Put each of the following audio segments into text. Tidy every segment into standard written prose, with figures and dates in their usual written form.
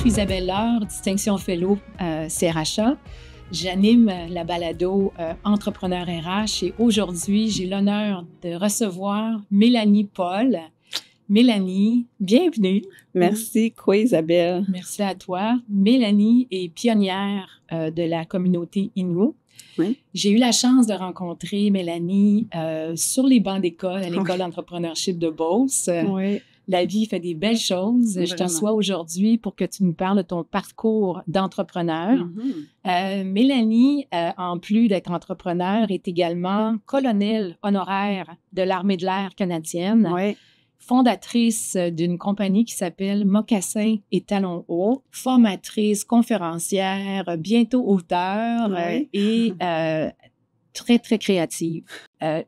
suis Isabelle Laure, distinction fellow CRHA. J'anime la balado Entrepreneur RH et aujourd'hui, j'ai l'honneur de recevoir Mélanie Paul. Mélanie, bienvenue. Merci, quoi Isabelle? Merci à toi. Mélanie est pionnière de la communauté Innu. Oui. J'ai eu la chance de rencontrer Mélanie sur les bancs d'école, à l'école d'entrepreneurship de Beauce. Oui. La vie fait des belles choses. Vraiment. Je te reçois aujourd'hui pour que tu nous parles de ton parcours d'entrepreneur. Mélanie, en plus d'être entrepreneur, est également colonel honoraire de l'Armée de l'air canadienne. Oui. Fondatrice d'une compagnie qui s'appelle Mocassins et Talons hauts, formatrice, conférencière, bientôt auteure et très, très créative.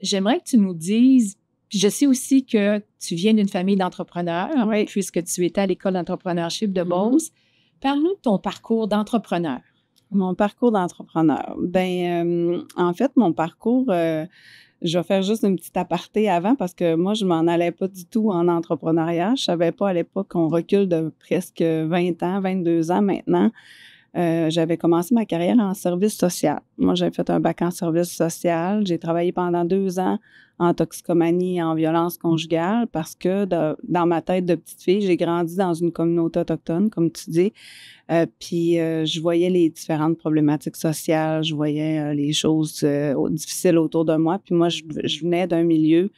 J'aimerais que tu nous dises, je sais aussi que tu viens d'une famille d'entrepreneurs, puisque tu étais à l'école d'entrepreneurship de Beauce. Parle-nous de ton parcours d'entrepreneur. Mon parcours d'entrepreneur. En fait, mon parcours... je vais faire juste une petite aparté avant parce que moi, je m'en allais pas du tout en entrepreneuriat. Je savais pas à l'époque qu'on recule de presque 20 ans, 22 ans maintenant. J'avais commencé ma carrière en service social. Moi, j'avais fait un bac en service social. J'ai travaillé pendant 2 ans en toxicomanie et en violence conjugale parce que dans ma tête de petite fille, j'ai grandi dans une communauté autochtone, comme tu dis. Puis je voyais les différentes problématiques sociales, je voyais les choses difficiles autour de moi. Puis moi, je venais d'un milieu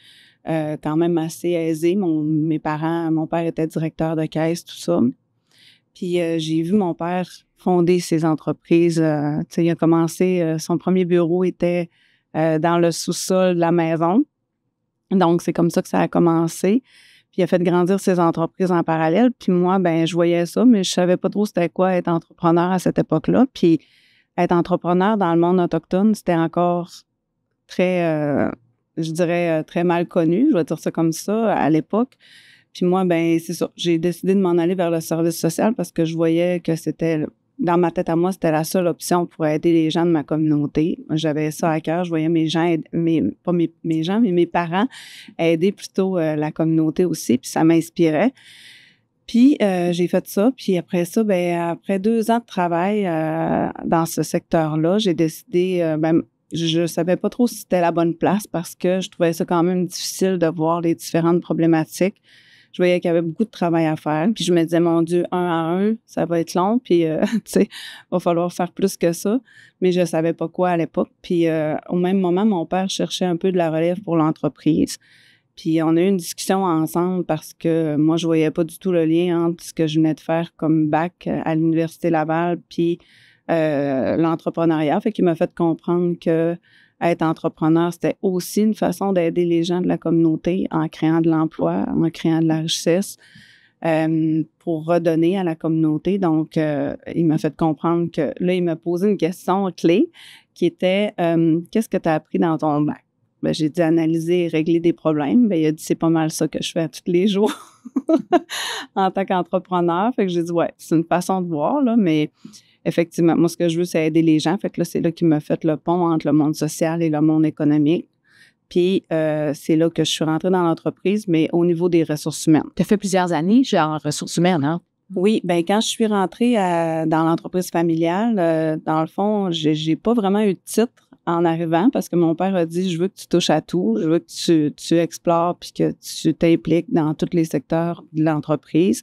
quand même assez aisé. Mon père était directeur de caisse, tout ça. Puis j'ai vu mon père fonder ses entreprises. Il a commencé, son premier bureau était dans le sous-sol de la maison. Donc, c'est comme ça que ça a commencé. Puis il a fait grandir ses entreprises en parallèle. Puis moi, je voyais ça, mais je savais pas trop c'était quoi être entrepreneur à cette époque-là. Puis être entrepreneur dans le monde autochtone, c'était encore très, je dirais, très mal connu. Je vais dire ça comme ça à l'époque. Puis moi, c'est ça. J'ai décidé de m'en aller vers le service social parce que je voyais que c'était, dans ma tête à moi, c'était la seule option pour aider les gens de ma communauté. J'avais ça à cœur. Je voyais mes gens, pas mes gens, mais mes parents aider plutôt la communauté aussi. Puis ça m'inspirait. Puis j'ai fait ça. Puis après ça, après 2 ans de travail dans ce secteur-là, j'ai décidé, je savais pas trop si c'était la bonne place parce que je trouvais ça quand même difficile de voir les différentes problématiques. Je voyais qu'il y avait beaucoup de travail à faire. Puis je me disais, mon Dieu, 1 à 1, ça va être long. Puis, tu sais, va falloir faire plus que ça. Mais je savais pas quoi à l'époque. Puis au même moment, mon père cherchait un peu de la relève pour l'entreprise. Puis on a eu une discussion ensemble parce que moi, je voyais pas du tout le lien entre ce que je venais de faire comme bac à l'Université Laval puis l'entrepreneuriat. Fait qu'il m'a fait comprendre que être entrepreneur, c'était aussi une façon d'aider les gens de la communauté en créant de l'emploi, en créant de la richesse pour redonner à la communauté. Donc, il m'a fait comprendre que là, il m'a posé une question clé qui était qu'est-ce que tu as appris dans ton bac? J'ai dit analyser et régler des problèmes. Il a dit c'est pas mal ça que je fais tous les jours en tant qu'entrepreneur. Fait que j'ai dit c'est une façon de voir, là, mais effectivement, moi, ce que je veux, c'est aider les gens. Fait que là, c'est là qu'il m'a fait le pont entre le monde social et le monde économique. Puis, c'est là que je suis rentrée dans l'entreprise, mais au niveau des ressources humaines. Tu as fait plusieurs années, en ressources humaines, hein? Oui, quand je suis rentrée dans l'entreprise familiale, dans le fond, j'ai pas vraiment eu de titre en arrivant parce que mon père a dit, je veux que tu touches à tout, je veux que tu explores puis que tu t'impliques dans tous les secteurs de l'entreprise.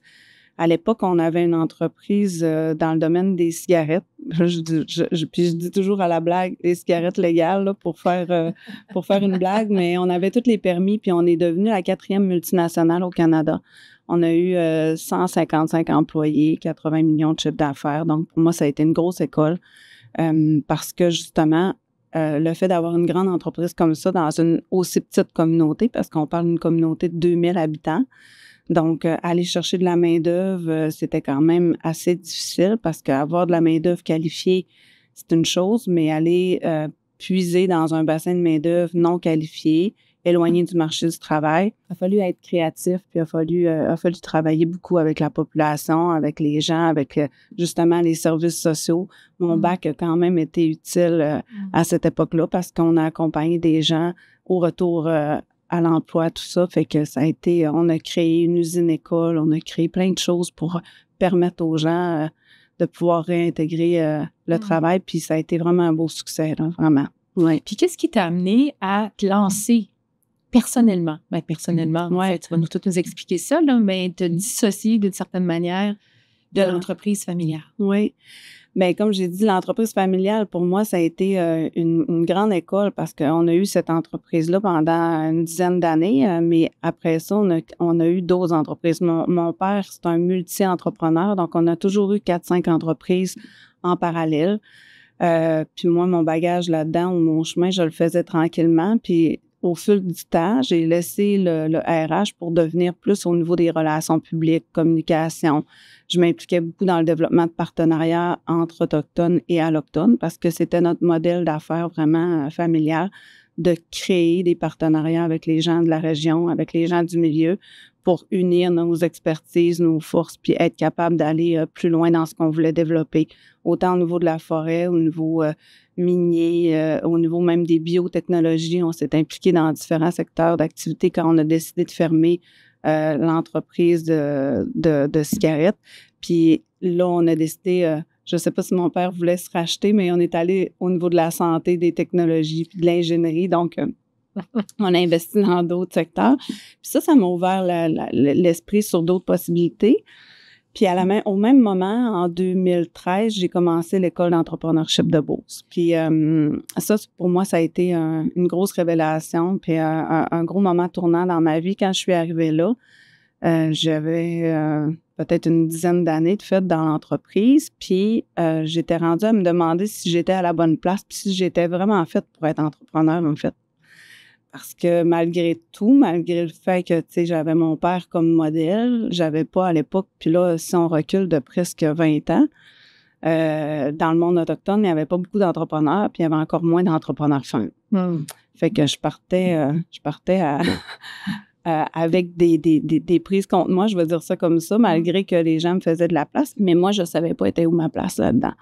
À l'époque, on avait une entreprise dans le domaine des cigarettes. Puis je dis toujours à la blague, les cigarettes légales là, pour faire une blague, mais on avait tous les permis puis on est devenu la 4e multinationale au Canada. On a eu 155 employés, 80 millions de chiffres d'affaires. Donc, pour moi, ça a été une grosse école parce que justement, le fait d'avoir une grande entreprise comme ça dans une aussi petite communauté, parce qu'on parle d'une communauté de 2000 habitants, donc, aller chercher de la main-d'œuvre, c'était quand même assez difficile parce qu'avoir de la main-d'œuvre qualifiée, c'est une chose, mais aller puiser dans un bassin de main-d'œuvre non qualifié, éloigné du marché du travail, il a fallu être créatif, puis il a fallu travailler beaucoup avec la population, avec les gens, avec justement les services sociaux. Mon bac a quand même été utile à cette époque-là parce qu'on a accompagné des gens au retour à l'emploi, tout ça. Fait que ça a été, on a créé une usine-école, on a créé plein de choses pour permettre aux gens de pouvoir réintégrer le travail. Puis ça a été vraiment un beau succès, là, vraiment. Ouais. Puis qu'est-ce qui t'a amené à te lancer personnellement? Ben, personnellement, en fait, tu vas tout nous expliquer ça, là, mais te dissocier d'une certaine manière de l'entreprise familiale. Oui. Bien, comme j'ai dit, l'entreprise familiale, pour moi, ça a été une grande école parce qu'on a eu cette entreprise-là pendant une dizaine d'années, mais après ça, on a eu d'autres entreprises. Mon père, c'est un multi-entrepreneur, donc on a toujours eu 4-5 entreprises en parallèle. Puis moi, mon bagage là-dedans, ou mon chemin, je le faisais tranquillement. Puis au fil du temps, j'ai laissé le RH pour devenir plus au niveau des relations publiques, communication. Je m'impliquais beaucoup dans le développement de partenariats entre Autochtones et Allochtones parce que c'était notre modèle d'affaires vraiment familial de créer des partenariats avec les gens de la région, avec les gens du milieu pour unir nos expertises, nos forces, puis être capable d'aller plus loin dans ce qu'on voulait développer, autant au niveau de la forêt, au niveau minier, au niveau même des biotechnologies. On s'est impliqué dans différents secteurs d'activité quand on a décidé de fermer l'entreprise de cigarettes. Puis là, on a décidé, je ne sais pas si mon père voulait se racheter, mais on est allé au niveau de la santé, des technologies, puis de l'ingénierie. Donc, on a investi dans d'autres secteurs. Puis ça m'a ouvert l'esprit sur d'autres possibilités. Puis au même moment, en 2013, j'ai commencé l'école d'entrepreneurship de Beauce. Puis ça, pour moi, ça a été une grosse révélation, puis un gros moment tournant dans ma vie. Quand je suis arrivée là, j'avais peut-être une dizaine d'années de fait dans l'entreprise, puis j'étais rendue à me demander si j'étais à la bonne place, puis si j'étais vraiment faite pour être entrepreneur, en fait. Parce que malgré tout, malgré le fait que, tu sais, j'avais mon père comme modèle, j'avais pas à l'époque, puis là, si on recule de presque 20 ans, dans le monde autochtone, il n'y avait pas beaucoup d'entrepreneurs, puis il y avait encore moins d'entrepreneurs femmes. Fait que je partais avec des prises contre moi, je vais dire ça comme ça, malgré que les gens me faisaient de la place, mais moi, je savais pas était où ma place là-dedans.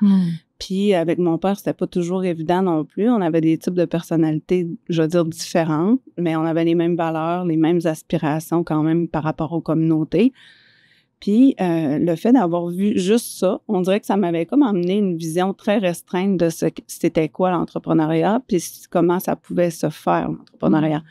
Puis avec mon père, c'était pas toujours évident non plus. On avait des types de personnalités, je veux dire, différentes, mais on avait les mêmes valeurs, les mêmes aspirations quand même par rapport aux communautés. Puis le fait d'avoir vu juste ça, on dirait que ça m'avait comme amené une vision très restreinte de c'était quoi l'entrepreneuriat, puis comment ça pouvait se faire, l'entrepreneuriat.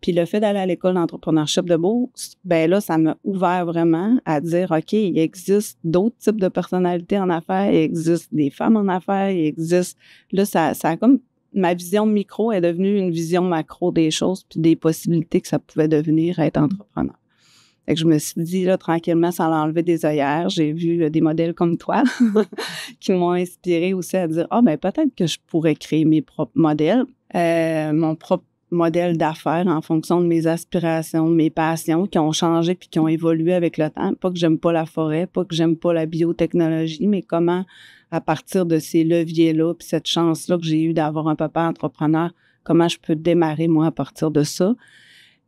Puis le fait d'aller à l'école d'entrepreneurship de Beauce, ben là, ça m'a ouvert vraiment à dire, OK, il existe d'autres types de personnalités en affaires, il existe des femmes en affaires, il existe... Là, ça a comme... Ma vision micro est devenue une vision macro des choses puis des possibilités que ça pouvait devenir être entrepreneur. Fait que je me suis dit, là, tranquillement, sans l'enlever des œillères, j'ai vu des modèles comme toi qui m'ont inspiré aussi à dire, ben peut-être que je pourrais créer mes propres modèles, mon propre modèle d'affaires en fonction de mes aspirations, de mes passions qui ont changé puis qui ont évolué avec le temps. Pas que j'aime pas la forêt, pas que j'aime pas la biotechnologie, mais comment, à partir de ces leviers-là puis cette chance-là que j'ai eue d'avoir un papa entrepreneur, comment je peux démarrer, moi, à partir de ça.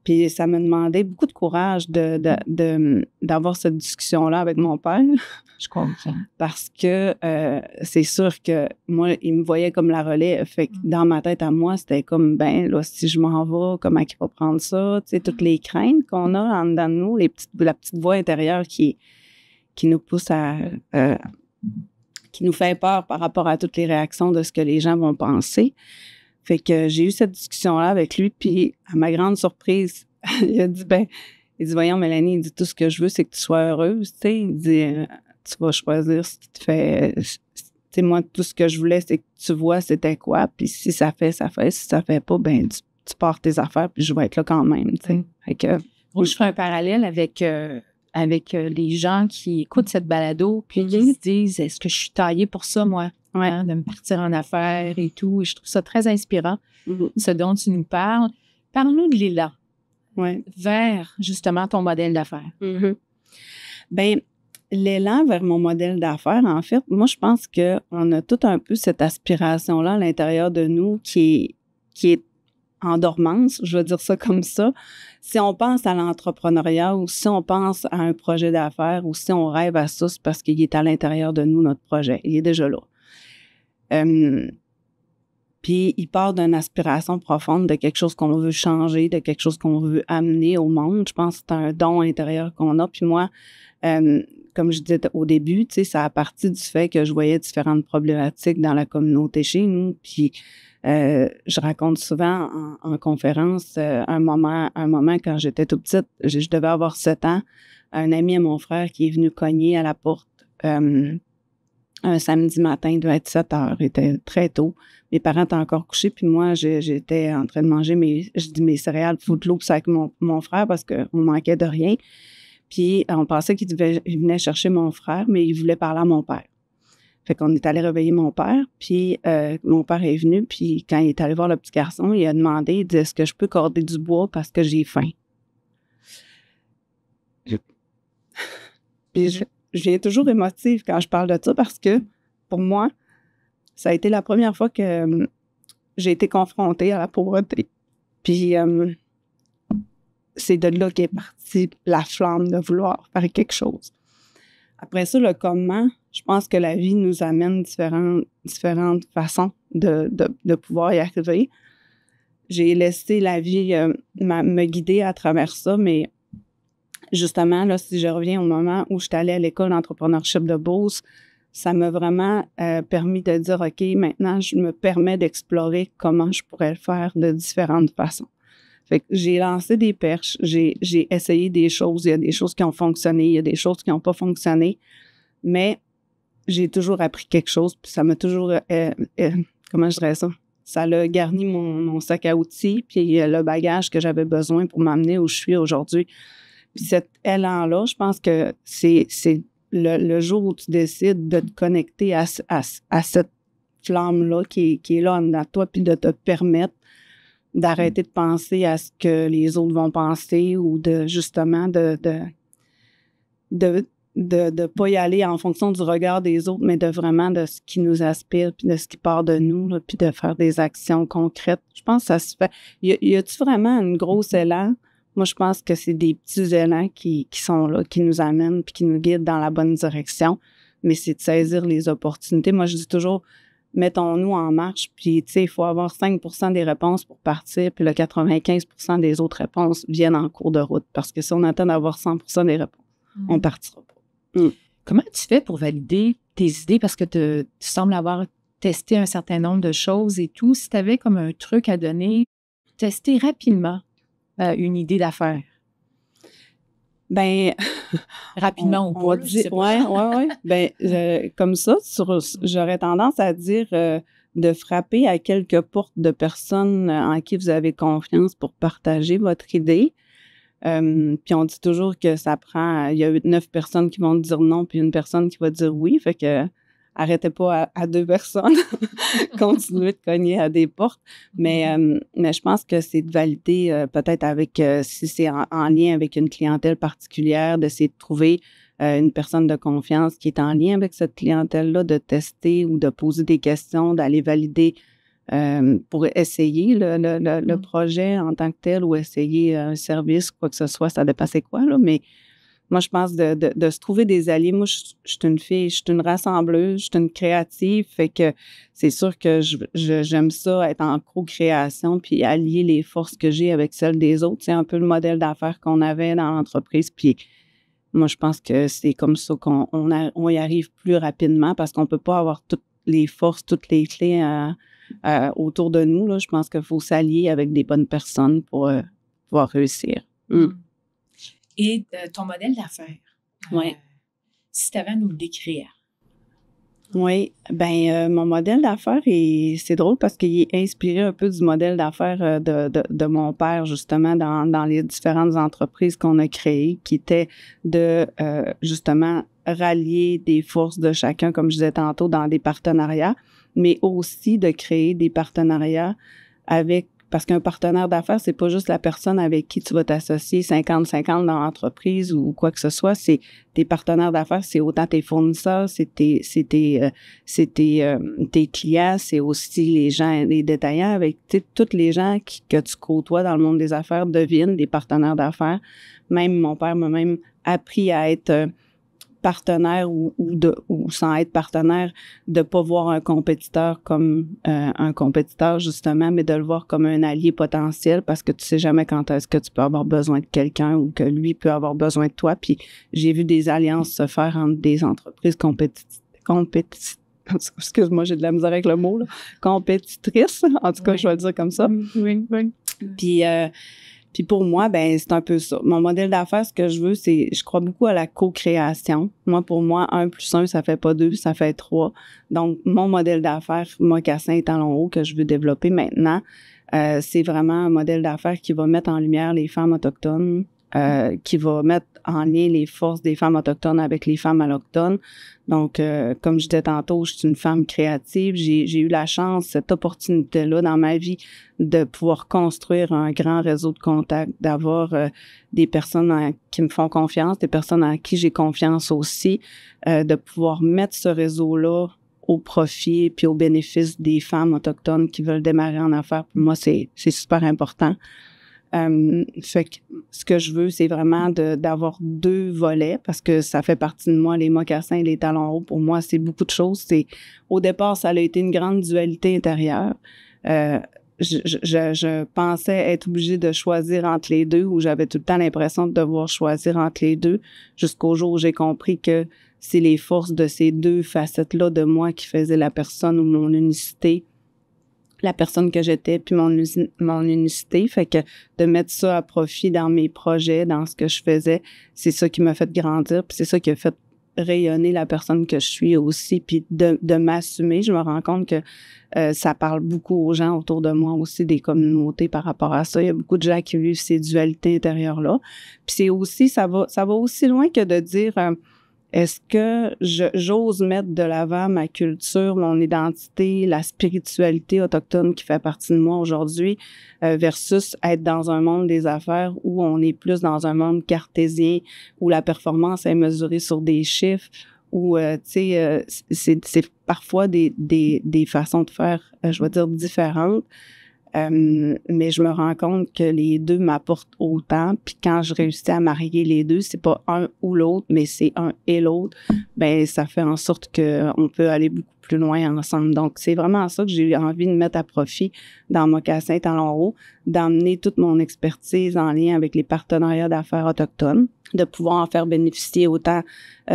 Puis ça m'a demandé beaucoup de courage d'avoir cette discussion-là avec mon père. Je comprends. Parce que c'est sûr que moi, il me voyait comme la relais. Fait que dans ma tête à moi, c'était comme, ben là, si je m'en vais, comment il va prendre ça? Tu sais, toutes les craintes qu'on a en dedans de nous, la petite voix intérieure qui nous pousse qui nous fait peur par rapport à toutes les réactions de ce que les gens vont penser. Fait que j'ai eu cette discussion-là avec lui, puis à ma grande surprise, il dit, voyons, Mélanie, il dit, tout ce que je veux, c'est que tu sois heureuse, tu sais. Il dit, tu vas choisir ce qui te fait... Tu sais, moi, tout ce que je voulais, c'est que tu vois c'était quoi, puis si ça fait, ça fait. Si ça fait pas, ben tu pars tes affaires, puis je vais être là quand même, tu sais. Fait que... Moi, je fais un parallèle avec les gens qui écoutent cette balado, puis qui se disent, est-ce que je suis taillée pour ça, moi? Hein, de me partir en affaires et tout. Et je trouve ça très inspirant, ce dont tu nous parles. Parle-nous de l'élan vers, justement, ton modèle d'affaires. Bien, l'élan vers mon modèle d'affaires, en fait, moi, je pense qu'on a tout un peu cette aspiration-là à l'intérieur de nous qui est en dormance, je vais dire ça comme ça. Si on pense à l'entrepreneuriat ou si on pense à un projet d'affaires ou si on rêve à ça, c'est parce qu'il est à l'intérieur de nous, notre projet. Il est déjà là. Puis il part d'une aspiration profonde de quelque chose qu'on veut changer, de quelque chose qu'on veut amener au monde. Je pense que c'est un don intérieur qu'on a. Puis moi, comme je disais au début, tu sais, ça a parti du fait que je voyais différentes problématiques dans la communauté chez nous. Puis je raconte souvent en conférence un moment quand j'étais toute petite, je devais avoir 7 ans, un ami à mon frère qui est venu cogner à la porte un samedi matin, il devait être 7 heures, il était très tôt. Mes parents étaient encore couchés, puis moi, j'étais en train de manger mes céréales Froot Loops avec mon frère parce qu'on manquait de rien. Puis on pensait qu'il venait chercher mon frère, mais il voulait parler à mon père. Fait qu'on est allé réveiller mon père, puis mon père est venu, puis quand il est allé voir le petit garçon, il a demandé, il dit, est-ce que je peux corder du bois parce que j'ai faim? Puis je viens toujours émotive quand je parle de ça parce que, pour moi, ça a été la première fois que j'ai été confrontée à la pauvreté. Puis c'est de là qu'est partie la flamme de vouloir faire quelque chose. Après ça, le comment, je pense que la vie nous amène différentes façons de pouvoir y arriver. J'ai laissé la vie me guider à travers ça, mais justement, là, si je reviens au moment où je suis allée à l'école d'entrepreneurship de Beauce, ça m'a vraiment permis de dire, OK, maintenant, je me permets d'explorer comment je pourrais le faire de différentes façons. Fait que j'ai lancé des perches, j'ai essayé des choses, il y a des choses qui ont fonctionné, il y a des choses qui n'ont pas fonctionné, mais j'ai toujours appris quelque chose, puis ça m'a toujours, comment je dirais ça? Ça a garni mon sac à outils, puis le bagage que j'avais besoin pour m'amener où je suis aujourd'hui. Puis cet élan-là, je pense que c'est le jour où tu décides de te connecter à cette flamme-là qui est là en dedans de toi, puis de te permettre d'arrêter de penser à ce que les autres vont penser ou de justement de pas y aller en fonction du regard des autres, mais de vraiment de ce qui nous aspire, puis de ce qui part de nous, là, puis de faire des actions concrètes. Je pense que ça se fait. Y a-tu vraiment une grosse élan? Moi, je pense que c'est des petits élans qui sont là, qui nous amènent puis qui nous guident dans la bonne direction. Mais c'est de saisir les opportunités. Moi, je dis toujours, mettons-nous en marche, puis tu sais, il faut avoir 5% des réponses pour partir, puis le 95% des autres réponses viennent en cours de route. Parce que si on attend d'avoir 100% des réponses, on ne partira pas. Comment tu fais pour valider tes idées? Parce que tu sembles avoir testé un certain nombre de choses et tout. Si tu avais comme un truc à donner, tester rapidement une idée d'affaires. Ben rapidement ou pas. Ouais. Ben comme ça, j'aurais tendance à dire de frapper à quelques portes de personnes en qui vous avez confiance pour partager votre idée. Puis on dit toujours que ça prend, il y a 9 personnes qui vont dire non, puis une personne qui va dire oui. Fait que arrêtez pas à 2 personnes, continuez de cogner à des portes. Mais je pense que c'est de valider peut-être avec, si c'est en lien avec une clientèle particulière, d'essayer de trouver une personne de confiance qui est en lien avec cette clientèle-là, de tester ou de poser des questions, d'aller valider pour essayer le projet en tant que tel ou essayer un service, quoi que ce soit, ça dépend c'est quoi, là, mais moi, je pense de se trouver des alliés. Moi, je suis une fille, je suis une rassembleuse, je suis une créative, fait que c'est sûr que j'aime ça, être en co-création, puis allier les forces que j'ai avec celles des autres. C'est un peu le modèle d'affaires qu'on avait dans l'entreprise, puis moi, je pense que c'est comme ça qu'on y arrive plus rapidement parce qu'on peut pas avoir toutes les forces, toutes les clés autour de nous, là. Je pense qu'il faut s'allier avec des bonnes personnes pour pouvoir réussir. Et ton modèle d'affaires, si tu avais à nous le décrire. Oui, mon modèle d'affaires, c'est drôle parce qu'il est inspiré un peu du modèle d'affaires de mon père, justement, dans les différentes entreprises qu'on a créées, qui était de, justement, rallier des forces de chacun, comme je disais tantôt, dans des partenariats, mais aussi de créer des partenariats parce qu'un partenaire d'affaires, c'est pas juste la personne avec qui tu vas t'associer 50-50 dans l'entreprise ou quoi que ce soit. C'est tes partenaires d'affaires, c'est autant tes fournisseurs, c'est tes clients, c'est aussi les gens, les détaillants avec tous les gens que tu côtoies dans le monde des affaires deviennent des partenaires d'affaires. Même mon père m'a même appris à être partenaire ou sans être partenaire, de pas voir un compétiteur comme un compétiteur, justement, mais de le voir comme un allié potentiel parce que tu sais jamais quand est-ce que tu peux avoir besoin de quelqu'un ou que lui peut avoir besoin de toi. Puis j'ai vu des alliances se faire entre des entreprises excuse-moi, j'ai de la misère avec le mot, là. Compétitrices, en tout cas, je vais le dire comme ça. Oui. Puis pour moi, ben c'est un peu ça. Mon modèle d'affaires, ce que je veux, c'est, je crois beaucoup à la co-création. Moi, pour moi, 1 + 1, ça fait pas 2, ça fait 3. Donc, mon modèle d'affaires, Mocassin et Talons hauts, que je veux développer maintenant, c'est vraiment un modèle d'affaires qui va mettre en lumière les femmes autochtones, qui va mettre en lien les forces des femmes autochtones avec les femmes allochtones. Donc, comme je disais tantôt, je suis une femme créative. J'ai eu la chance, cette opportunité-là dans ma vie de pouvoir construire un grand réseau de contacts, d'avoir des personnes qui me font confiance, des personnes à qui j'ai confiance aussi, de pouvoir mettre ce réseau-là au profit puis au bénéfice des femmes autochtones qui veulent démarrer en affaires. Pour moi, c'est super important. Fait que ce que je veux, c'est vraiment d'avoir 2 volets parce que ça fait partie de moi, les mocassins et les talons hauts. Pour moi, c'est beaucoup de choses. Au départ, ça a été une grande dualité intérieure. Je pensais être obligée de choisir entre les deux, où j'avais tout le temps l'impression de devoir choisir entre les deux, jusqu'au jour où j'ai compris que c'est les forces de ces 2 facettes-là de moi qui faisaient la personne ou mon unicité, la personne que j'étais, puis mon unicité. Fait que de mettre ça à profit dans mes projets, dans ce que je faisais, c'est ça qui m'a fait grandir, puis c'est ça qui a fait rayonner la personne que je suis aussi, puis de m'assumer. Je me rends compte que ça parle beaucoup aux gens autour de moi aussi, des communautés par rapport à ça. Il y a beaucoup de gens qui vivent ces dualités intérieures-là. Puis c'est aussi, ça va aussi loin que de dire... est-ce que j'ose mettre de l'avant ma culture, mon identité, la spiritualité autochtone qui fait partie de moi aujourd'hui, versus être dans un monde des affaires où on est plus dans un monde cartésien, où la performance est mesurée sur des chiffres, où, tu sais, c'est parfois des façons de faire, je vais dire, différentes. Mais je me rends compte que les 2 m'apportent autant, puis quand je réussis à marier les 2, c'est pas un ou l'autre, mais c'est un et l'autre, ben ça fait en sorte que on peut aller beaucoup plus loin ensemble. Donc, c'est vraiment ça que j'ai envie de mettre à profit dans Mocassin Talons hauts, d'emmener toute mon expertise en lien avec les partenariats d'affaires autochtones, de pouvoir en faire bénéficier autant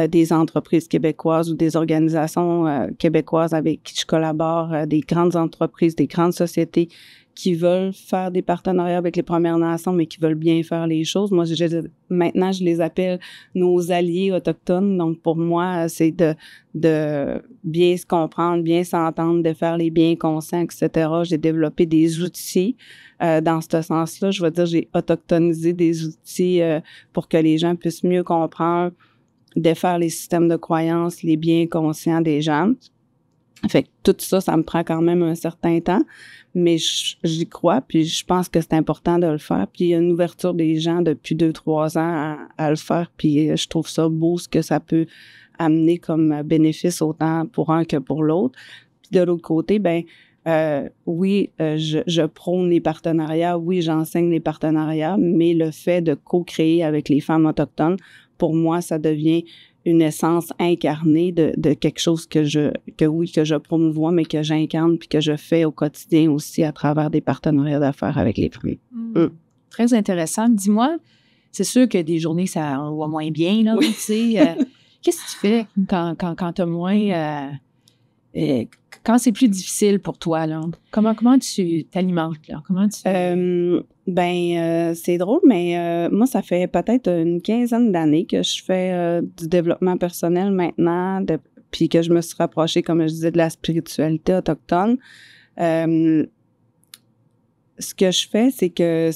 des entreprises québécoises ou des organisations québécoises avec qui je collabore, des grandes entreprises, des grandes sociétés qui veulent faire des partenariats avec les Premières Nations, mais qui veulent bien faire les choses. Moi, maintenant, je les appelle nos alliés autochtones. Donc, pour moi, c'est de bien se comprendre, bien s'entendre, de faire les biens conscients, etc. J'ai développé des outils dans ce sens-là. Je veux dire, j'ai autochtonisé des outils pour que les gens puissent mieux comprendre, défaire les systèmes de croyances, les biens conscients des gens. Fait que tout ça, ça me prend quand même un certain temps, mais j'y crois, puis je pense que c'est important de le faire. Puis il y a une ouverture des gens depuis 2-3 ans à le faire, puis je trouve ça beau ce que ça peut amener comme bénéfice autant pour un que pour l'autre. Puis de l'autre côté, oui, je prône les partenariats, oui, j'enseigne les partenariats, mais le fait de co-créer avec les femmes autochtones, pour moi, ça devient une essence incarnée de quelque chose que je promouvois, mais que j'incarne puis que je fais au quotidien aussi à travers des partenariats d'affaires avec les femmes. Très intéressant. Dis-moi, c'est sûr que des journées, ça va moins bien, là, oui. Tu sais. Qu'est-ce que tu fais quand tu as moins... quand c'est plus difficile pour toi, là? Comment tu t'alimentes, là? Comment tu... c'est drôle, mais moi, ça fait peut-être une 15aine d'années que je fais du développement personnel maintenant, puis que je me suis rapprochée, comme je disais, de la spiritualité autochtone. Ce que je fais, c'est que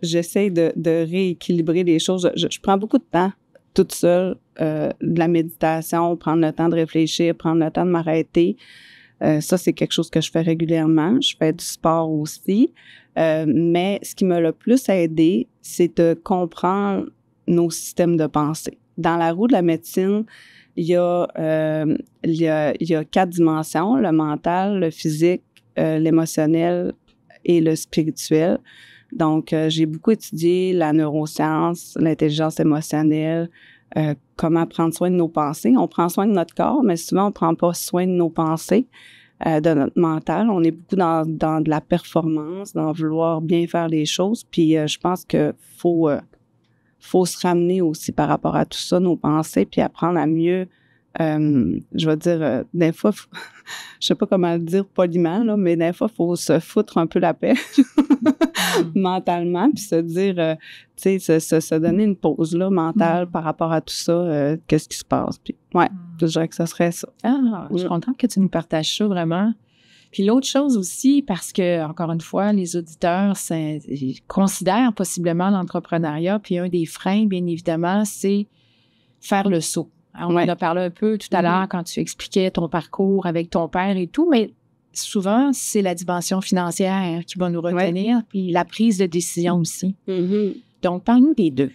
j'essaie de rééquilibrer les choses. Je prends beaucoup de temps toute seule, de la méditation, prendre le temps de réfléchir, prendre le temps de m'arrêter. Ça, c'est quelque chose que je fais régulièrement. Je fais du sport aussi. Mais ce qui m'a le plus aidé, c'est de comprendre nos systèmes de pensée. Dans la roue de la médecine, il y a 4 dimensions, le mental, le physique, l'émotionnel et le spirituel. Donc, j'ai beaucoup étudié la neuroscience, l'intelligence émotionnelle, comment prendre soin de nos pensées. On prend soin de notre corps, mais souvent, on prend pas soin de nos pensées, de notre mental. On est beaucoup dans de la performance, dans vouloir bien faire les choses. Puis, je pense que faut se ramener aussi par rapport à tout ça, nos pensées, puis apprendre à mieux, je vais dire, des fois, je sais pas comment le dire poliment, là, mais des fois, il faut se foutre un peu la paix mentalement, puis se dire, tu sais, se donner une pause là, mentale par rapport à tout ça, qu'est-ce qui se passe. Puis, ouais, je dirais que ce serait ça. Ah, je suis contente que tu nous partages ça vraiment. Puis l'autre chose aussi, parce que, encore une fois, les auditeurs ils considèrent possiblement l'entrepreneuriat, puis un des freins, bien évidemment, c'est faire le saut. Alors, on en a parlé un peu tout à l'heure quand tu expliquais ton parcours avec ton père et tout, mais souvent, c'est la dimension financière qui va nous retenir, puis la prise de décision aussi. Donc, parle-nous des deux.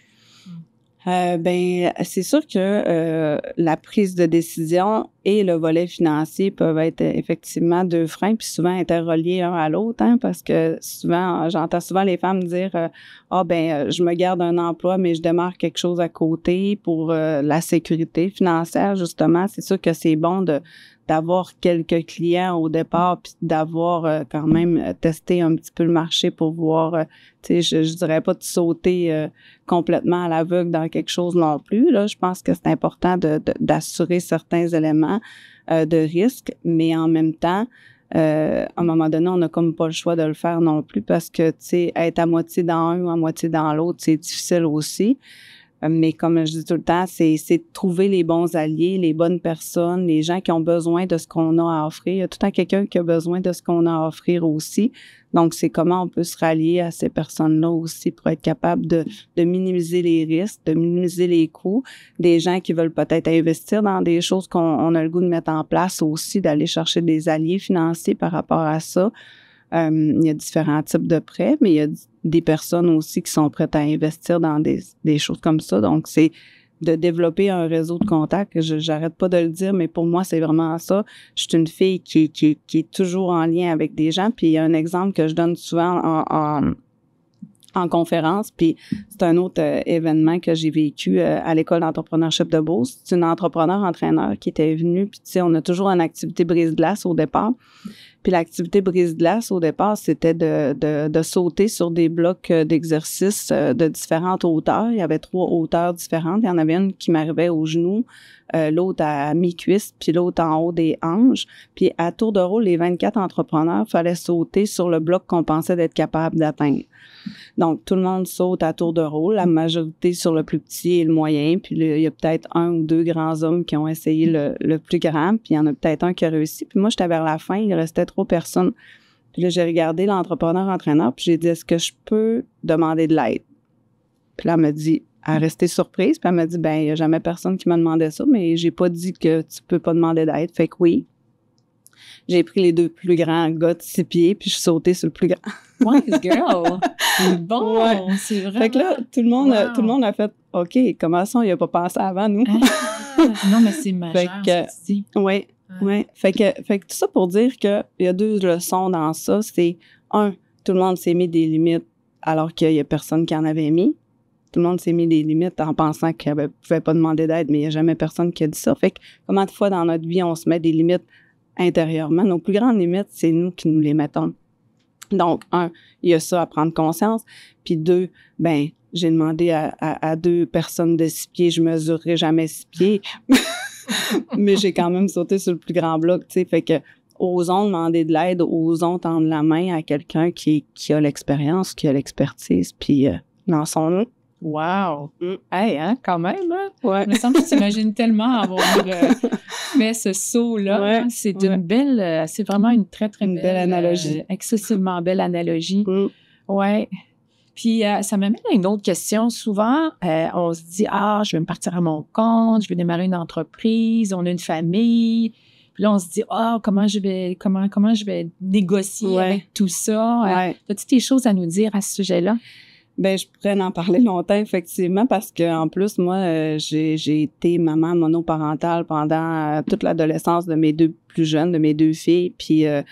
Ben, c'est sûr que la prise de décision et le volet financier peuvent être effectivement deux freins, puis souvent interreliés l'un à l'autre, hein, parce que souvent, j'entends souvent les femmes dire je me garde un emploi, mais je démarre quelque chose à côté pour la sécurité financière, justement. C'est sûr que c'est bon d'avoir quelques clients au départ, puis d'avoir quand même testé un petit peu le marché pour voir, tu sais, je dirais pas de sauter complètement à l'aveugle dans quelque chose non plus. Là, je pense que c'est important d'assurer certains éléments de risque, mais en même temps, à un moment donné, on n'a comme pas le choix de le faire non plus parce que, tu sais, être à moitié dans un ou à moitié dans l'autre, c'est difficile aussi. Mais comme je dis tout le temps, c'est de trouver les bons alliés, les bonnes personnes, les gens qui ont besoin de ce qu'on a à offrir. Il y a tout le temps quelqu'un qui a besoin de ce qu'on a à offrir aussi. Donc, c'est comment on peut se rallier à ces personnes-là aussi pour être capable de minimiser les risques, de minimiser les coûts. Des gens qui veulent peut-être investir dans des choses qu'on a le goût de mettre en place aussi, d'aller chercher des alliés financiers par rapport à ça. Il y a différents types de prêts, mais il y a des personnes aussi qui sont prêtes à investir dans des choses comme ça. Donc, c'est de développer un réseau de contacts. J'arrête pas de le dire, mais pour moi, c'est vraiment ça. Je suis une fille qui est toujours en lien avec des gens. Puis, il y a un exemple que je donne souvent en conférence, puis c'est un autre événement que j'ai vécu à l'école d'entrepreneurship de Beauce. C'est une entrepreneur-entraîneur qui était venue, puis tu sais, on a toujours une activité brise-glace au départ. Puis l'activité brise-glace, au départ, c'était de sauter sur des blocs d'exercices de différentes hauteurs. Il y avait 3 hauteurs différentes. Il y en avait une qui m'arrivait aux genoux, l'autre à mi-cuisse, puis l'autre en haut des hanches. Puis à tour de rôle, les 24 entrepreneurs, fallait sauter sur le bloc qu'on pensait d'être capable d'atteindre. Donc, tout le monde saute à tour de rôle, la majorité sur le plus petit et le moyen, puis il y a peut-être 1 ou 2 grands hommes qui ont essayé le plus grand, puis il y en a peut-être un qui a réussi. Puis moi, j'étais vers la fin, il restait 3 personnes. Puis là, j'ai regardé l'entrepreneur-entraîneur, puis j'ai dit, est-ce que je peux demander de l'aide? Puis là, elle m'a dit, elle restait surprise, puis elle m'a dit, ben, il n'y a jamais personne qui m'a demandé ça, mais j'ai pas dit que tu peux pas demander d'aide. Fait que oui. J'ai pris les 2 plus grands gars de 6 pieds, puis je suis sautée sur le plus grand. Wise girl! Bon, ouais. C'est vrai. Fait que là, tout le monde a fait « OK, comment ça, on n'y a pas pensé avant, nous? » Non, mais c'est majeur, Oui, oui. Fait que tout ça pour dire qu'il y a 2 leçons dans ça. C'est, 1, tout le monde s'est mis des limites alors qu'il y a personne qui en avait mis. Tout le monde s'est mis des limites en pensant qu'il ne pouvait pas demander d'aide, mais il n'y a jamais personne qui a dit ça. Fait que combien de fois dans notre vie, on se met des limites intérieurement? Nos plus grandes limites, c'est nous qui nous les mettons. Donc, 1, il y a ça à prendre conscience. Puis 2, ben, j'ai demandé à 2 personnes de 6 pieds, je mesurerai jamais 6 pieds. Mais j'ai quand même sauté sur le plus grand bloc, tu sais. Fait que, osons demander de l'aide, osons tendre la main à quelqu'un qui a l'expérience, qui a l'expertise, puis lançons-nous. Wow! Hey, hein, quand même, hein? Ouais. Il me semble que tu t'imagines tellement avoir fait ce saut-là. Ouais. C'est c'est vraiment une très, très belle analogie. Excessivement belle analogie. Ouais. Puis, ça m'amène à une autre question. Souvent, on se dit, je vais me partir à mon compte, je vais démarrer une entreprise, on a une famille. Puis là, on se dit, comment je vais négocier avec tout ça? As-tu des choses à nous dire à ce sujet-là? Ben, je pourrais en parler longtemps, effectivement, parce que en plus, moi, j'ai été maman monoparentale pendant toute l'adolescence de mes 2 plus jeune, de mes 2 filles. Puis à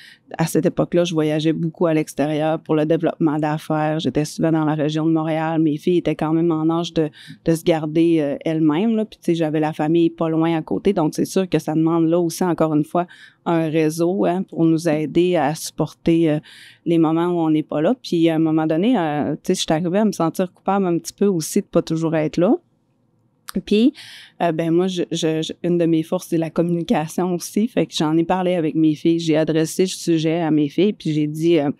cette époque-là, je voyageais beaucoup à l'extérieur pour le développement d'affaires. J'étais souvent dans la région de Montréal. Mes filles étaient quand même en âge de se garder elles-mêmes, là. Puis tu sais, j'avais la famille pas loin à côté. Donc c'est sûr que ça demande là aussi, encore une fois, un réseau, hein, pour nous aider à supporter les moments où on n'est pas là. Puis à un moment donné, tu sais, je suis arrivée à me sentir coupable un petit peu aussi de pas toujours être là. Puis, ben moi, une de mes forces, c'est la communication aussi. Fait que j'en ai parlé avec mes filles. J'ai adressé le sujet à mes filles, puis j'ai dit, tu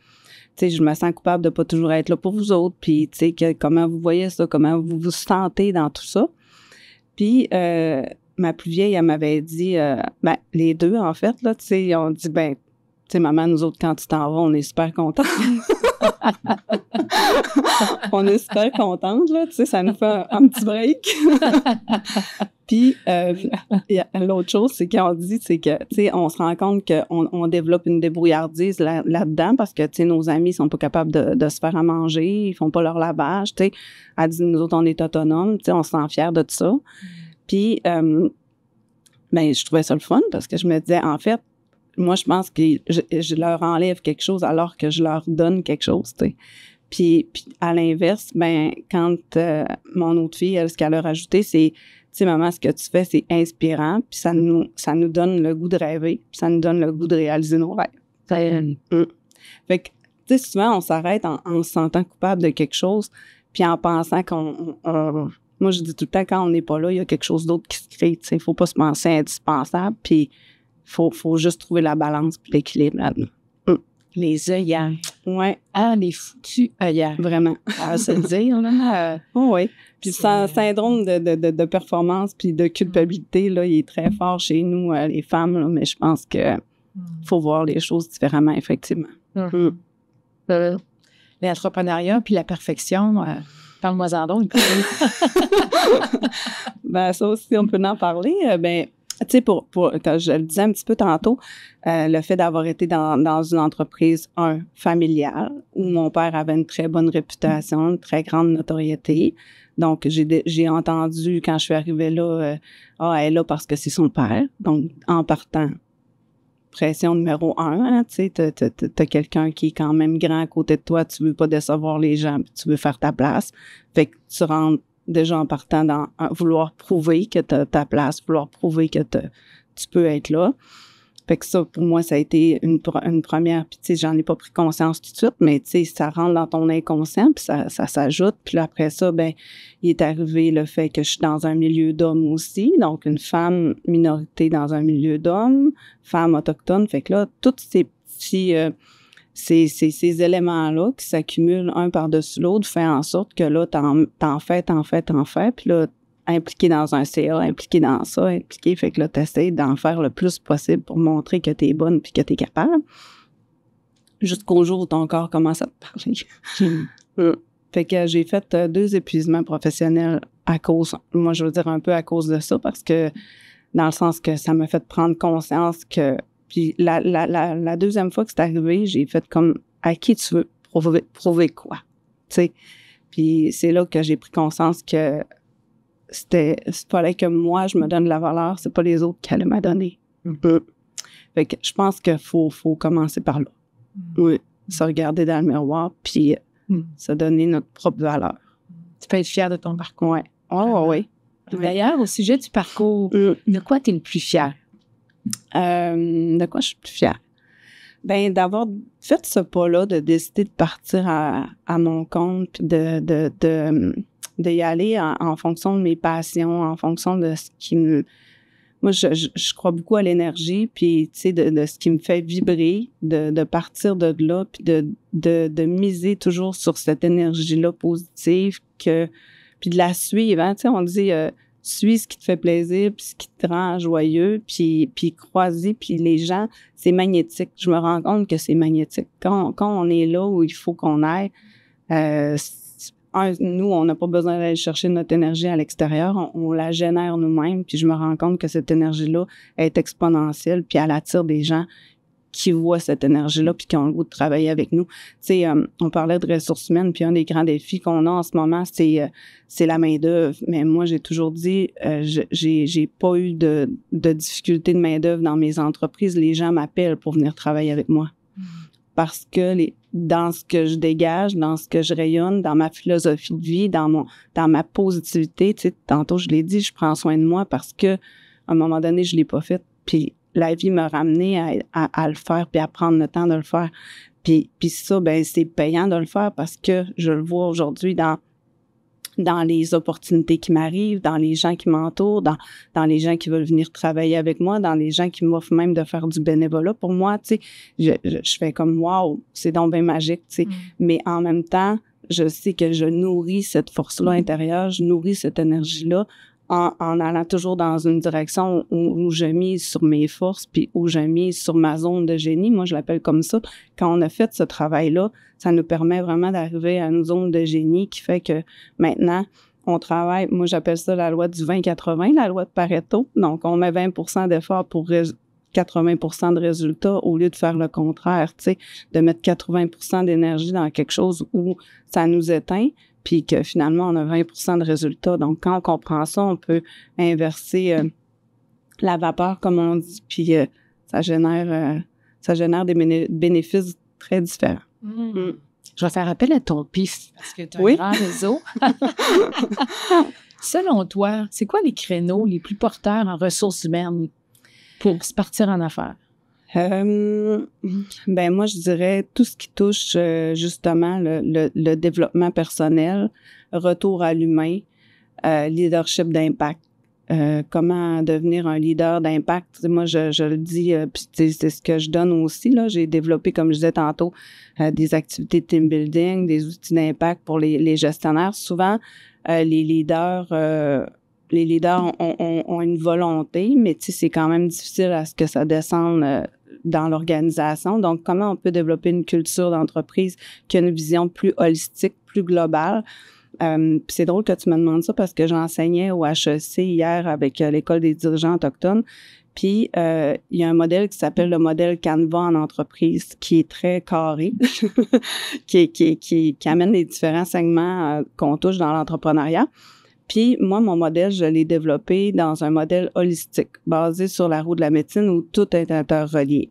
sais, je me sens coupable de pas toujours être là pour vous autres. Puis, tu sais, comment vous voyez ça, comment vous vous sentez dans tout ça. Puis, ma plus vieille, elle m'avait dit, ben les deux, en fait, là, tu sais, ils ont dit, ben, tu sais, maman, nous autres, quand tu t'en vas, on est super contents. On est super contentes, là, tu sais, ça nous fait un petit break. Puis, l'autre chose, c'est qu'on dit, c'est que, tu sais, on se rend compte qu'on développe une débrouillardise là-dedans parce que, tu sais, nos amis sont pas capables de se faire à manger, ils font pas leur lavage, tu sais. Elle dit, nous autres, on est autonomes, tu sais, on se sent fiers de tout ça. Puis, ben, je trouvais ça le fun parce que je me disais, en fait, moi, je pense que je leur enlève quelque chose alors que je leur donne quelque chose, tu sais. Puis à l'inverse, ben quand mon autre fille, elle, ce qu'elle a rajouté, c'est, tu sais, maman, ce que tu fais, c'est inspirant, puis ça nous donne le goût de rêver, puis ça nous donne le goût de réaliser nos rêves. Fait que, tu sais, souvent, on s'arrête en se sentant coupable de quelque chose, puis en pensant moi, je dis tout le temps, quand on n'est pas là, il y a quelque chose d'autre qui se crée, tu sais. Il faut pas se penser indispensable, puis faut juste trouver la balance puis l'équilibre là-dedans. Les œillères. Ouais. Ah, les foutus œillères. Vraiment. À se dire, là. Oui. Puis le syndrome de performance puis de culpabilité, là, il est très fort chez nous, les femmes, là, mais je pense que faut voir les choses différemment, effectivement. L'entrepreneuriat puis la perfection, parle-moi-en donc. Ben, ça aussi, on peut en parler. Ben, tu sais, je le disais un petit peu tantôt, le fait d'avoir été dans une entreprise, familiale, où mon père avait une très bonne réputation, une très grande notoriété. Donc, j'ai entendu, quand je suis arrivée là, elle est là parce que c'est son père. Donc, en partant, pression numéro 1, hein, tu sais, t'as quelqu'un qui est quand même grand à côté de toi, tu veux pas décevoir les gens, puis tu veux faire ta place. Fait que tu rentres déjà en partant dans vouloir prouver que tu as ta place, vouloir prouver que tu peux être là. Fait que ça, pour moi, ça a été une première. Puis, tu sais, j'en ai pas pris conscience tout de suite, mais, tu sais, ça rentre dans ton inconscient, puis ça s'ajoute. Puis là, après ça, ben il est arrivé le fait que je suis dans un milieu d'hommes aussi, donc une femme minorité dans un milieu d'hommes, femme autochtone. Fait que là, tous ces petits... ces éléments-là qui s'accumulent un par-dessus l'autre fait en sorte que là, t'en fais, puis là, impliqué dans un CA, impliqué dans ça, fait que là, t'essaies d'en faire le plus possible pour montrer que t'es bonne puis que t'es capable. Jusqu'au jour où ton corps commence à te parler. Fait que j'ai fait 2 épuisements professionnels à cause, moi, je veux dire un peu à cause de ça, parce que dans le sens que ça m'a fait prendre conscience que. Puis la deuxième fois que c'est arrivé, j'ai fait comme, à qui tu veux prouver quoi, tu sais. Puis c'est là que j'ai pris conscience que fallait que moi, je me donne la valeur, c'est pas les autres qui allaient me donner. Fait que je pense qu'il faut commencer par là. Oui, se regarder dans le miroir, puis se donner notre propre valeur. Tu peux être fière de ton parcours. Oui. Oui. D'ailleurs, au sujet du parcours, de quoi tu es le plus fière? De quoi je suis plus fière? Ben, d'avoir fait ce pas-là, de décider de partir à mon compte, puis de y aller en fonction de mes passions, en fonction de ce qui me... Moi, je crois beaucoup à l'énergie, puis, tu sais, de ce qui me fait vibrer, de partir de là, puis de miser toujours sur cette énergie-là positive, puis de la suivre, hein. Tu sais, on dit... suis ce qui te fait plaisir, puis ce qui te rend joyeux, puis croiser, puis les gens, c'est magnétique. Je me rends compte que c'est magnétique. Quand on est là où il faut qu'on aille, nous, on n'a pas besoin d'aller chercher notre énergie à l'extérieur, on la génère nous-mêmes, puis je me rends compte que cette énergie-là est exponentielle, puis elle attire des gens qui voient cette énergie-là puis qui ont le goût de travailler avec nous. Tu sais, on parlait de ressources humaines, puis un des grands défis qu'on a en ce moment, c'est la main-d'œuvre. Mais moi, j'ai toujours dit, j'ai pas eu de difficulté de main-d'œuvre dans mes entreprises. Les gens m'appellent pour venir travailler avec moi. Parce que dans ce que je dégage, dans ce que je rayonne, dans ma philosophie de vie, dans ma positivité, tu sais, tantôt je l'ai dit, je prends soin de moi parce que à un moment donné, je l'ai pas fait, puis la vie m'a ramené à le faire, puis à prendre le temps de le faire. Puis ça, ben c'est payant de le faire parce que je le vois aujourd'hui dans les opportunités qui m'arrivent, dans les gens qui m'entourent, dans les gens qui veulent venir travailler avec moi, dans les gens qui m'offrent même de faire du bénévolat pour moi, tu sais. Je fais comme, wow, c'est donc bien magique, tu sais. Mais en même temps, je sais que je nourris cette force-là intérieure, je nourris cette énergie-là en allant toujours dans une direction où je mise sur mes forces puis où je mise sur ma zone de génie. Moi, je l'appelle comme ça. Quand on a fait ce travail-là, ça nous permet vraiment d'arriver à une zone de génie qui fait que maintenant, on travaille, moi, j'appelle ça la loi du 20-80, la loi de Pareto. Donc, on met 20% d'efforts pour 80% de résultats au lieu de faire le contraire, tu sais, de mettre 80% d'énergie dans quelque chose où ça nous éteint, puis que finalement, on a 20% de résultats. Donc, quand on comprend ça, on peut inverser la vapeur, comme on dit, puis ça génère des bénéfices très différents. Je vais faire appel à ton pif, parce que tu as un grand réseau. Selon toi, c'est quoi les créneaux les plus porteurs en ressources humaines pour se partir en affaires? Ben moi, je dirais tout ce qui touche justement le développement personnel, retour à l'humain, leadership d'impact. Comment devenir un leader d'impact. Moi, je le dis, puis c'est ce que je donne aussi, là. J'ai développé, comme je disais tantôt, des activités de team building, des outils d'impact pour les gestionnaires. Souvent, les leaders ont une volonté, mais tu sais, c'est quand même difficile à ce que ça descende dans l'organisation. Donc, comment on peut développer une culture d'entreprise qui a une vision plus holistique, plus globale? Puis c'est drôle que tu me demandes ça parce que j'enseignais au HEC hier avec l'École des dirigeants autochtones. Puis, il y a un modèle qui s'appelle le modèle Canva en entreprise, qui est très carré, qui amène les différents segments qu'on touche dans l'entrepreneuriat. Puis, moi, mon modèle, je l'ai développé dans un modèle holistique, basé sur la roue de la médecine où tout est interrelié.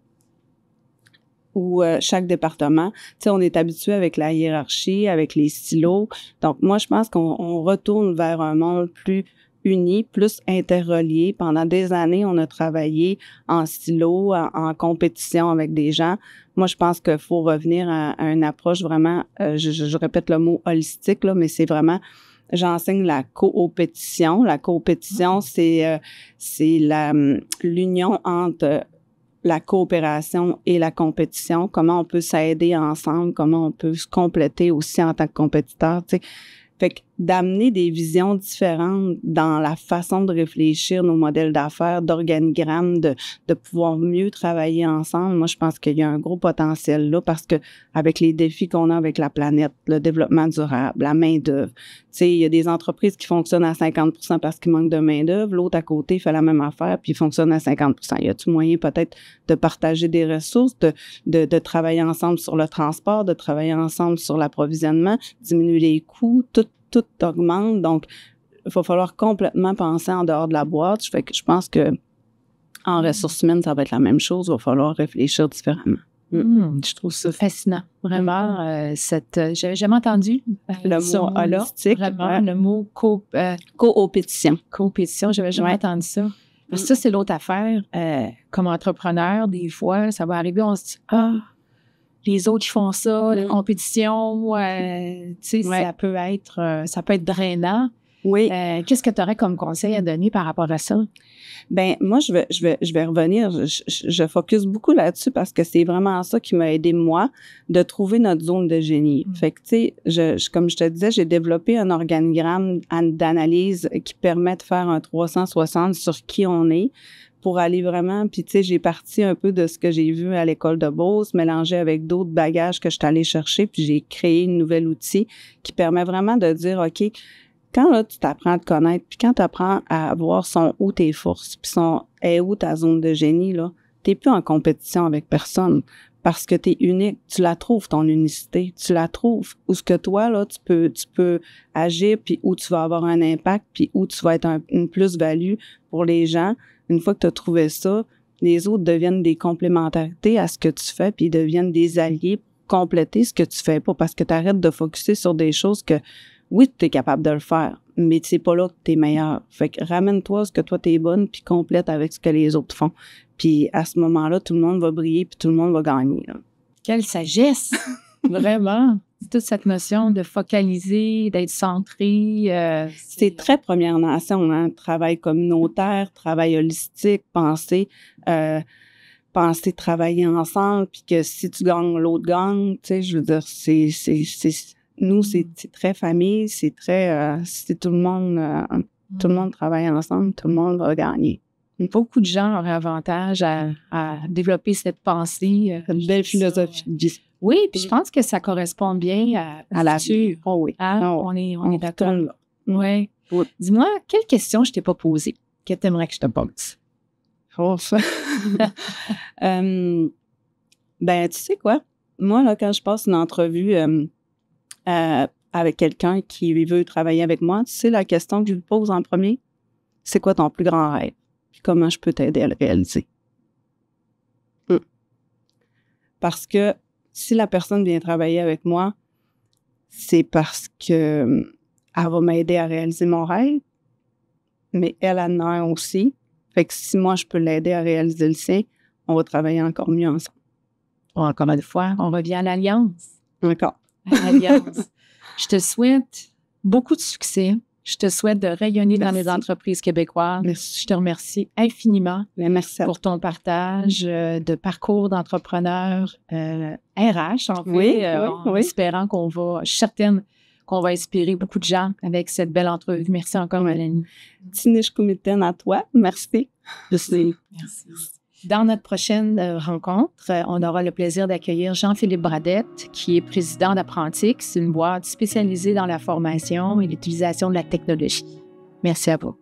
Où chaque département, tu sais, on est habitué avec la hiérarchie, avec les silos. Donc, moi, je pense qu'on retourne vers un monde plus uni, plus interrelié. Pendant des années, on a travaillé en silo, en compétition avec des gens. Moi, je pense qu'il faut revenir à une approche vraiment, je répète le mot holistique, là, mais c'est vraiment, j'enseigne la coopétition. La coopétition, c'est l'union entre la coopération et la compétition, comment on peut s'aider ensemble, comment on peut se compléter aussi en tant que compétiteur, tu sais. Fait que d'amener des visions différentes dans la façon de réfléchir nos modèles d'affaires, d'organigrammes, de pouvoir mieux travailler ensemble. Moi, je pense qu'il y a un gros potentiel là parce que avec les défis qu'on a avec la planète, le développement durable, la main-d'œuvre, tu sais, il y a des entreprises qui fonctionnent à 50% parce qu'il manque de main-d'œuvre, l'autre à côté fait la même affaire puis il fonctionne à 50%. Y a-t-il moyen peut-être de partager des ressources, de travailler ensemble sur le transport, de travailler ensemble sur l'approvisionnement, diminuer les coûts, tout augmente, donc il va falloir complètement penser en dehors de la boîte. Fait que je pense que en ressources humaines, ça va être la même chose, il va falloir réfléchir différemment. Je trouve ça fascinant, vraiment. J'avais jamais entendu le mot holistique, vraiment, le mot coopétition. Coopétition, j'avais jamais entendu ça. Parce que ça, c'est l'autre affaire. Comme entrepreneur, des fois, ça va arriver, on se dit, les autres, ils font ça, la compétition, tu sais, ça peut être drainant. Oui. Qu'est-ce que tu aurais comme conseil à donner par rapport à ça? Ben moi, je vais revenir. Je focus beaucoup là-dessus parce que c'est vraiment ça qui m'a aidé, moi, de trouver notre zone de génie. Fait que, tu sais, comme je te disais, j'ai développé un organigramme d'analyse qui permet de faire un 360 sur qui on est pour aller vraiment, puis tu sais, j'ai parti un peu de ce que j'ai vu à l'école de Beauce, mélangé avec d'autres bagages que je suis allée chercher, puis j'ai créé un nouvel outil qui permet vraiment de dire, OK, quand là, tu t'apprends à te connaître, puis quand tu apprends à voir où tes forces, puis où ta zone de génie, là, t'es plus en compétition avec personne parce que t'es unique. Tu la trouves, ton unicité. Tu la trouves. Où ce que toi, là, tu peux agir, puis où tu vas avoir un impact, puis où tu vas être une plus-value pour les gens. Une fois que tu as trouvé ça, les autres deviennent des complémentarités à ce que tu fais, puis ils deviennent des alliés pour compléter ce que tu fais pas, parce que tu arrêtes de focusser sur des choses que, oui, tu es capable de le faire, mais c'est pas là que tu es meilleur. Fait que ramène-toi à ce que toi, tu es bonne, puis complète avec ce que les autres font. Puis à ce moment-là, tout le monde va briller, puis tout le monde va gagner. Là. Quelle sagesse! Vraiment! Toute cette notion de focaliser, d'être centré. C'est très Première Nation, hein? Travail communautaire, travail holistique, penser travailler ensemble, puis que si tu gagnes, l'autre gagne. Tu sais, je veux dire, nous, c'est très famille, c'est très... si tout le monde travaille ensemble, tout le monde va gagner. Beaucoup de gens auraient avantage à développer cette pensée. Une belle philosophie. Oui, puis je pense que ça correspond bien à la future. Oh oui. Hein? Oh, on est d'accord. Là. Oui. Oui. Dis-moi, quelle question je t'ai pas posée que tu aimerais que je te pose? Oh, ça. Ben, tu sais quoi? Moi, là, quand je passe une entrevue avec quelqu'un qui veut travailler avec moi, tu sais, la question que je lui pose en premier, c'est quoi ton plus grand rêve? Puis comment je peux t'aider à le réaliser? Parce que si la personne vient travailler avec moi, c'est parce que elle va m'aider à réaliser mon rêve, mais elle en a un aussi. Fait que si moi, je peux l'aider à réaliser le sien, on va travailler encore mieux ensemble. Encore une fois, on revient à l'alliance. Encore. À l'alliance. Je te souhaite beaucoup de succès. Je te souhaite de rayonner dans les entreprises québécoises. Merci. Je te remercie infiniment pour ton partage de parcours d'entrepreneur RH, en fait, en espérant je suis certaine qu'on va inspirer beaucoup de gens avec cette belle entrevue. Merci encore, Mélanie. Tinish Kumiten à toi. Merci. Merci. Dans notre prochaine rencontre, on aura le plaisir d'accueillir Jean-Philippe Bradette, qui est président d'Apprentix, une boîte spécialisée dans la formation et l'utilisation de la technologie. Merci à vous.